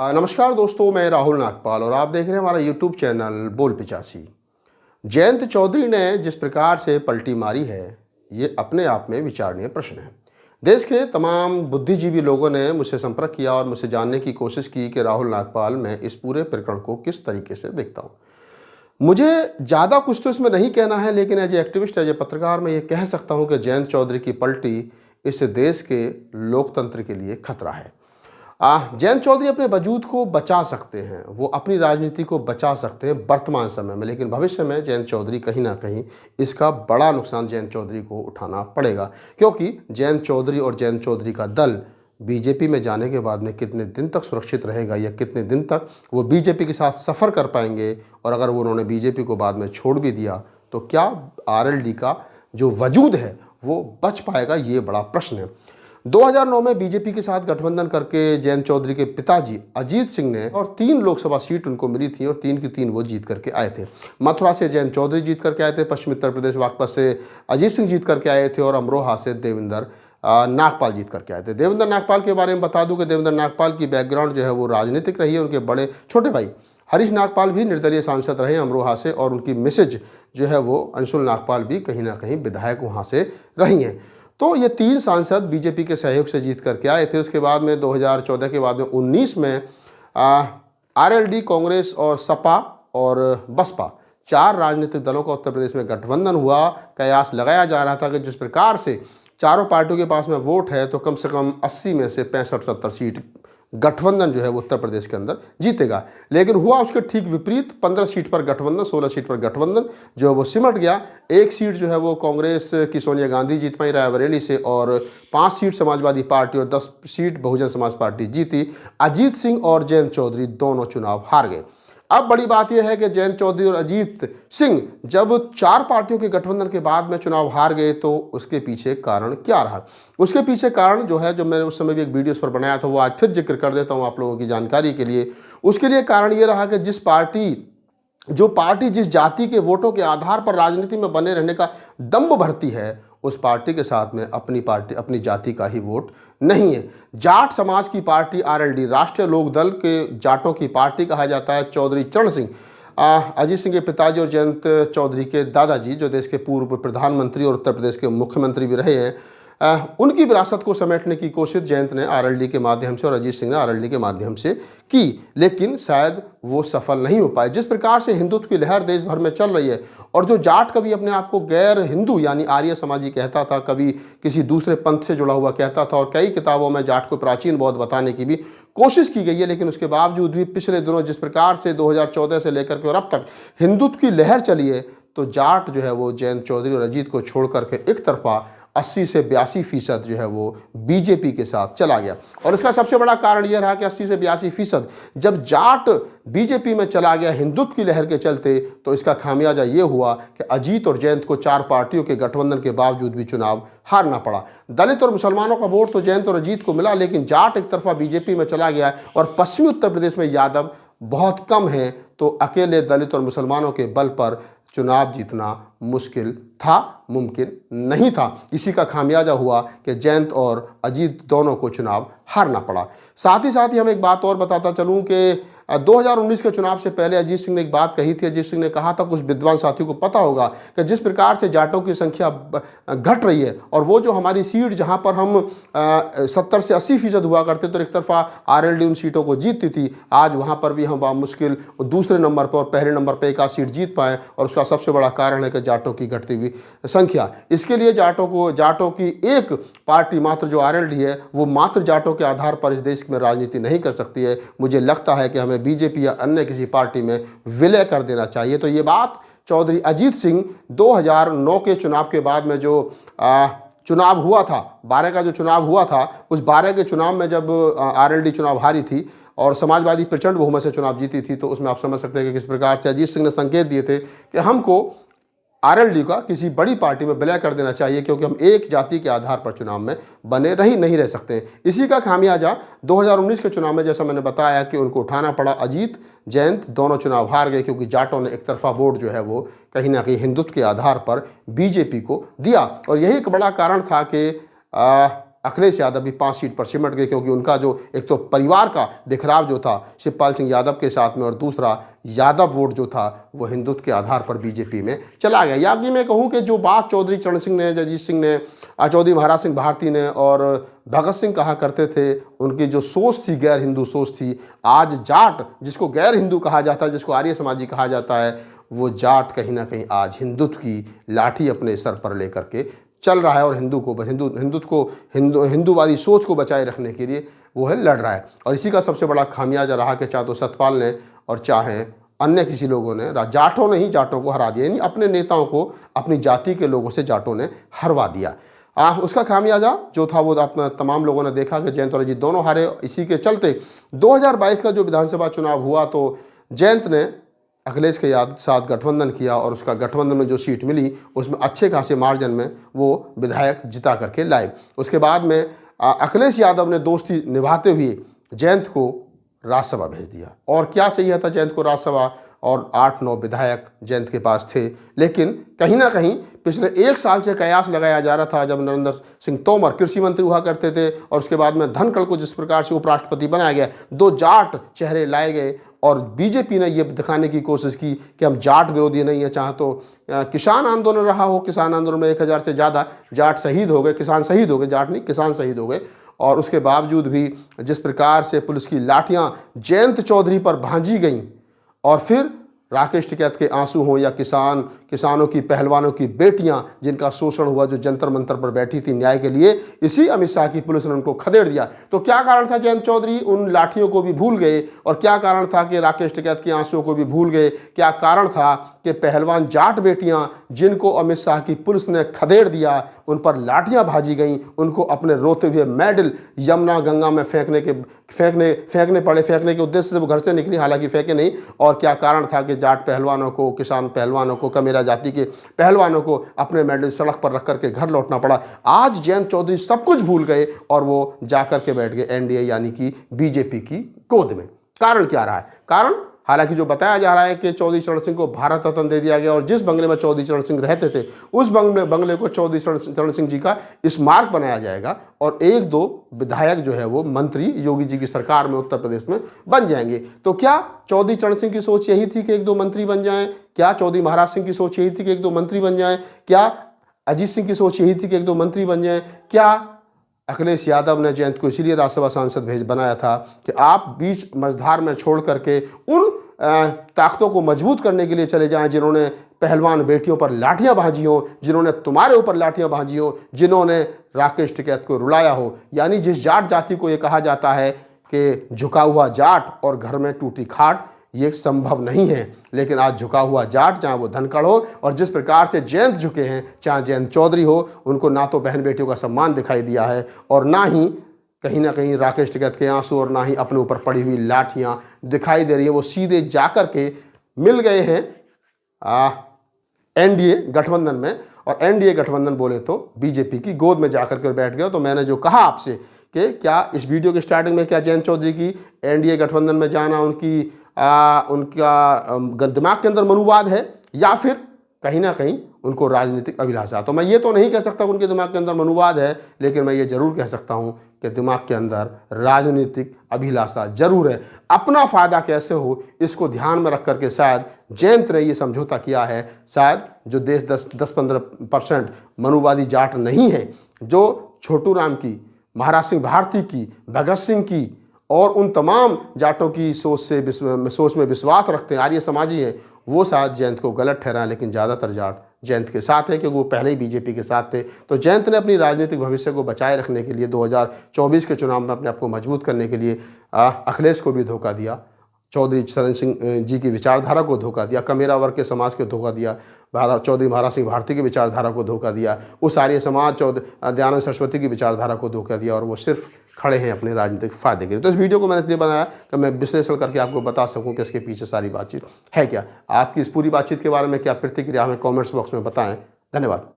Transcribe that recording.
नमस्कार दोस्तों, मैं राहुल नागपाल और आप देख रहे हैं हमारा यूट्यूब चैनल बोल पिचासी। जयंत चौधरी ने जिस प्रकार से पलटी मारी है, ये अपने आप में विचारणीय प्रश्न है। देश के तमाम बुद्धिजीवी लोगों ने मुझसे संपर्क किया और मुझसे जानने की कोशिश की कि राहुल नागपाल मैं इस पूरे प्रकरण को किस तरीके से देखता हूँ। मुझे ज़्यादा कुछ तो इसमें नहीं कहना है, लेकिन as a activist, as a पत्रकार मैं ये कह सकता हूँ कि जयंत चौधरी की पलटी इस देश के लोकतंत्र के लिए खतरा है। जयंत चौधरी अपने वजूद को बचा सकते हैं, वो अपनी राजनीति को बचा सकते हैं वर्तमान समय में, लेकिन भविष्य में जयंत चौधरी कहीं ना कहीं इसका बड़ा नुकसान जयंत चौधरी को उठाना पड़ेगा, क्योंकि जयंत चौधरी और जयंत चौधरी का दल बीजेपी में जाने के बाद में कितने दिन तक सुरक्षित रहेगा या कितने दिन तक वो बीजेपी के साथ सफ़र कर पाएंगे, और अगर वो उन्होंने बीजेपी को बाद में छोड़ भी दिया तो क्या आरएलडी का जो वजूद है वो बच पाएगा, ये बड़ा प्रश्न है। 2009 में बीजेपी के साथ गठबंधन करके जयंत चौधरी के पिताजी अजीत सिंह ने, और 3 लोकसभा सीट उनको मिली थी और 3 की 3 वो जीत करके आए थे। मथुरा से जयंत चौधरी जीत करके आए थे, पश्चिमी उत्तर प्रदेश बागपत से अजीत सिंह जीत करके आए थे, और अमरोहा से देवेंद्र नागपाल जीत करके आए थे। देवेंद्र नागपाल के बारे में बता दूं कि देवेंद्र नागपाल की बैकग्राउंड जो है वो राजनीतिक रही है। उनके बड़े छोटे भाई हरीश नागपाल भी निर्दलीय सांसद रहे अमरोहा से, और उनकी मिसेज जो है वो अंशुल नागपाल भी कहीं ना कहीं विधायक वहाँ से रही हैं। तो ये 3 सांसद बीजेपी के सहयोग से जीत करके आए थे। उसके बाद में 2014 के बाद में 19 में आरएलडी, कांग्रेस और सपा और बसपा 4 राजनीतिक दलों का उत्तर प्रदेश में गठबंधन हुआ। कयास लगाया जा रहा था कि जिस प्रकार से चारों पार्टियों के पास में वोट है तो कम से कम 80 में से 65-70 सीट गठबंधन जो है वो उत्तर प्रदेश के अंदर जीतेगा, लेकिन हुआ उसके ठीक विपरीत। 15 सीट पर गठबंधन, 16 सीट पर गठबंधन जो है वो सिमट गया। 1 सीट जो है वो कांग्रेस की सोनिया गांधी जीत पाई रायबरेली से, और 5 सीट समाजवादी पार्टी और 10 सीट बहुजन समाज पार्टी जीती। अजीत सिंह और जयंत चौधरी दोनों चुनाव हार गए। अब बड़ी बात यह है कि जयंत चौधरी और अजीत सिंह जब 4 पार्टियों के गठबंधन के बाद में चुनाव हार गए तो उसके पीछे कारण क्या रहा। उसके पीछे कारण जो है, जो मैंने उस समय भी एक वीडियोस पर बनाया था, वो आज फिर जिक्र कर देता हूं आप लोगों की जानकारी के लिए। उसके लिए कारण ये रहा कि जो पार्टी जिस जाति के वोटों के आधार पर राजनीति में बने रहने का दम्भ भरती है, उस पार्टी के साथ में अपनी जाति का ही वोट नहीं है। जाट समाज की पार्टी आरएलडी, राष्ट्रीय लोक दल के जाटों की पार्टी कहा जाता है। चौधरी चरण सिंह, अजीत सिंह के पिताजी और जयंत चौधरी के दादाजी, जो देश के पूर्व प्रधानमंत्री और उत्तर प्रदेश के मुख्यमंत्री भी रहे हैं, उनकी विरासत को समेटने की कोशिश जयंत ने आरएलडी के माध्यम से और अजीत सिंह ने आरएलडी के माध्यम से की, लेकिन शायद वो सफल नहीं हो पाए। जिस प्रकार से हिंदुत्व की लहर देश भर में चल रही है, और जो जाट कभी अपने आप को गैर हिंदू यानी आर्य समाजी कहता था, कभी किसी दूसरे पंथ से जुड़ा हुआ कहता था, और कई किताबों में जाट को प्राचीन बौद्ध बताने की भी कोशिश की गई है, लेकिन उसके बावजूद भी पिछले दिनों जिस प्रकार से 2014 से लेकर के और अब तक हिंदुत्व की लहर चली है, तो जाट जो है वो जयंत चौधरी और अजीत को छोड़ करके एक तरफा 80 से 82% जो है वो बीजेपी के साथ चला गया। और इसका सबसे बड़ा कारण यह रहा कि 80 से 82% जब जाट बीजेपी में चला गया हिंदुत्व की लहर के चलते, तो इसका खामियाजा ये हुआ कि अजीत और जयंत को 4 पार्टियों के गठबंधन के बावजूद भी चुनाव हारना पड़ा। दलित और मुसलमानों का वोट तो जयंत और अजीत को मिला, लेकिन जाट एक तरफा बीजेपी में चला गया, और पश्चिमी उत्तर प्रदेश में यादव बहुत कम है, तो अकेले दलित और मुसलमानों के बल पर चुनाव जीतना मुश्किल था, मुमकिन नहीं था। इसी का खामियाजा हुआ कि जयंत और अजीत दोनों को चुनाव हारना पड़ा। साथ ही हम एक बात और बताता चलूं कि 2019 के चुनाव से पहले अजीत सिंह ने एक बात कही थी। अजीत सिंह ने कहा था, कुछ विद्वान साथियों को पता होगा कि जिस प्रकार से जाटों की संख्या घट रही है, और वो जो हमारी सीट जहां पर हम 70 से 80% हुआ करते तो एक तरफा आरएलडी उन सीटों को जीतती थी, आज वहां पर भी हम मुश्किल दूसरे नंबर पर और पहले नंबर पर 1 सीट जीत पाए, और उसका सबसे बड़ा कारण है कि जाटों की घटती हुई संख्या। इसके लिए जाटों की एक पार्टी मात्र जो आरएलडी है, वो मात्र जाटों के आधार पर इस देश में राजनीति नहीं कर सकती है। मुझे लगता है कि हमें बीजेपी या अन्य किसी पार्टी में विलय कर देना चाहिए। तो ये बात चौधरी अजीत सिंह 2009 के चुनाव के बाद में जो चुनाव हुआ था, 12 का जो चुनाव हुआ था, उस 12 के चुनाव में जब आरएलडी चुनाव हारी थी और समाजवादी प्रचंड बहुमत से चुनाव जीती थी, तो उसमें आप समझ सकते हैं कि किस प्रकार से अजीत सिंह ने संकेत दिए थे कि हमको आरएलडी का किसी बड़ी पार्टी में विलय कर देना चाहिए, क्योंकि हम एक जाति के आधार पर चुनाव में बने नहीं रह सकते। इसी का खामियाजा 2019 के चुनाव में, जैसा मैंने बताया, कि उनको उठाना पड़ा। अजीत जयंत दोनों चुनाव हार गए, क्योंकि जाटों ने एक तरफा वोट जो है वो कहीं ना कहीं हिंदुत्व के आधार पर बीजेपी को दिया। और यही एक बड़ा कारण था कि अखिलेश यादव भी 5 सीट पर सिमट गए, क्योंकि उनका जो एक तो परिवार का बिखराव जो था शिवपाल सिंह यादव के साथ में, और दूसरा यादव वोट जो था वो हिंदुत्व के आधार पर बीजेपी में चला गया। या कि मैं कहूँ कि जो बात चौधरी चरण सिंह ने, जगजीत सिंह ने, चौधरी महाराज सिंह भारती ने और भगत सिंह कहा करते थे, उनकी जो सोच थी गैर हिंदू सोच थी, आज जाट जिसको गैर हिंदू कहा जाता है, जिसको आर्य समाजी कहा जाता है, वो जाट कहीं ना कहीं आज हिंदुत्व की लाठी अपने सर पर लेकर के चल रहा है और हिंदूवादी सोच को बचाए रखने के लिए वो है लड़ रहा है। और इसी का सबसे बड़ा खामियाजा रहा कि चाहे तो सतपाल ने और चाहे अन्य किसी लोगों ने, जाटों ने ही जाटों को हरा दिया, यानी अपने नेताओं को अपनी जाति के लोगों से जाटों ने हरवा दिया। उसका खामियाजा जो था वो तमाम लोगों ने देखा कि जयंत और अजीत दोनों हारे। इसी के चलते 2022 का जो विधानसभा चुनाव हुआ तो जयंत ने अखिलेश के साथ गठबंधन किया और उसका गठबंधन में जो सीट मिली उसमें अच्छे खासे मार्जिन में वो विधायक जिता करके लाए। उसके बाद में अखिलेश यादव ने दोस्ती निभाते हुए जयंत को राज्यसभा भेज दिया। और क्या चाहिए था जयंत को राज्यसभा, और 8-9 विधायक जयंत के पास थे। लेकिन कहीं ना कहीं पिछले 1 साल से कयास लगाया जा रहा था, जब नरेंद्र सिंह तोमर कृषि मंत्री हुआ करते थे और उसके बाद में धनखड़ को जिस प्रकार से उपराष्ट्रपति बनाया गया, 2 जाट चेहरे लाए गए और बीजेपी ने ये दिखाने की कोशिश की कि हम जाट विरोधी नहीं है। चाहे तो किसान आंदोलन रहा हो, किसान आंदोलन में 1000 से ज़्यादा जाट शहीद हो गए, किसान शहीद हो गए, जाट नहीं किसान शहीद हो गए, और उसके बावजूद भी जिस प्रकार से पुलिस की लाठियां जयंत चौधरी पर भांजी गईं, और फिर राकेश टिकैत के आंसू हों या किसानों की, पहलवानों की बेटियां जिनका शोषण हुआ, जो जंतर मंतर पर बैठी थी न्याय के लिए, इसी अमित शाह की पुलिस ने उनको खदेड़ दिया। तो क्या कारण था जयंत चौधरी उन लाठियों को भी भूल गए, और क्या कारण था कि राकेश टिकैत के आंसुओं को भी भूल गए? क्या कारण था कि पहलवान जाट बेटियां जिनको अमित शाह की पुलिस ने खदेड़ दिया, उन पर लाठियां भाजी गईं, उनको अपने रोते हुए मेडल यमुना गंगा में फेंकने के उद्देश्य से वो घर से निकली, हालांकि फेंके नहीं। और क्या कारण था कि जाट पहलवानों को, किसान पहलवानों को, कमेरा जाति के पहलवानों को अपने मेडल सड़क पर रख करके घर लौटना पड़ा? आज जयंत चौधरी सब कुछ भूल गए और वो जाकर के बैठ गए एनडीए यानी कि बीजेपी की गोद में। कारण क्या रहा है? कारण हालांकि जो बताया जा रहा है कि चौधरी चरण सिंह को भारत रत्न दे दिया गया, और जिस बंगले में चौधरी चरण सिंह रहते थे उस बंगले को चौधरी चरण सिंह जी का स्मारक बनाया जाएगा, और 1-2 विधायक जो है वो मंत्री योगी जी की सरकार में उत्तर प्रदेश में बन जाएंगे। तो क्या चौधरी चरण सिंह की सोच यही थी कि 1-2 मंत्री बन जाएं? क्या चौधरी महाराज सिंह की सोच यही थी कि 1-2 मंत्री बन जाएं? क्या अजीत सिंह की सोच यही थी कि 1-2 मंत्री बन जाएं? क्या अखिलेश यादव ने जयंत को इसीलिए राज्यसभा सांसद बनाया था कि आप बीच मझधार में छोड़ करके उन ताकतों को मजबूत करने के लिए चले जाएं जिन्होंने पहलवान बेटियों पर लाठियां भाजी हो, जिन्होंने तुम्हारे ऊपर लाठियां भाजी हो, जिन्होंने राकेश टिकैत को रुलाया हो? यानी जिस जाट जाति को ये कहा जाता है कि झुका हुआ जाट और घर में टूटी खाट, ये संभव नहीं है। लेकिन आज झुका हुआ जाट, चाहे वो धनखड़ हो, और जिस प्रकार से जयंत झुके हैं, चाहे जयंत चौधरी हो, उनको ना तो बहन बेटियों का सम्मान दिखाई दिया है, और ना ही कहीं ना कहीं राकेश टिकैत के आंसू, और ना ही अपने ऊपर पड़ी हुई लाठियां दिखाई दे रही है। वो सीधे जाकर के मिल गए हैं एनडीए गठबंधन में, और एनडीए गठबंधन बोले तो बीजेपी की गोद में जाकर के बैठ गया। तो मैंने जो कहा आपसे कि क्या इस वीडियो के स्टार्टिंग में क्या जयंत चौधरी की एनडीए गठबंधन में जाना उनका दिमाग के अंदर मनुवाद है, या फिर कहीं ना कहीं उनको राजनीतिक अभिलाषा? तो मैं ये तो नहीं कह सकता उनके दिमाग के अंदर मनुवाद है, लेकिन मैं ये जरूर कह सकता हूँ कि दिमाग के अंदर राजनीतिक अभिलाषा जरूर है। अपना फ़ायदा कैसे हो इसको ध्यान में रख करके शायद जयंत ने ये समझौता किया है। शायद जो देश 10-15% मनुवादी जाट नहीं है, जो छोटू राम की, महाराज सिंह भारती की, भगत सिंह की और उन तमाम जाटों की सोच में विश्वास रखते हैं, आर्य समाजी हैं, वो शायद जयंत को गलत ठहराएं। लेकिन ज़्यादातर जाट जयंत के साथ है क्योंकि वो पहले ही बीजेपी के साथ थे। तो जयंत ने अपनी राजनीतिक भविष्य को बचाए रखने के लिए 2024 के चुनाव में अपने आप को मजबूत करने के लिए अखिलेश को भी धोखा दिया, चौधरी चरण सिंह जी की विचारधारा को धोखा दिया, कमेरा वर्ग के समाज को धोखा दिया, चौधरी महाराज सिंह भारती की विचारधारा को धोखा दिया, उस आर्य समाज दयानंद सरस्वती की विचारधारा को धोखा दिया, और वो सिर्फ खड़े हैं अपने राजनीतिक फायदे के लिए। तो इस वीडियो को मैंने इसलिए बनाया कि मैं विश्लेषण करके आपको बता सकूं कि इसके पीछे सारी बातचीत है क्या। आपकी इस पूरी बातचीत के बारे में क्या प्रतिक्रिया हमें कमेंट्स बॉक्स में बताएं। धन्यवाद।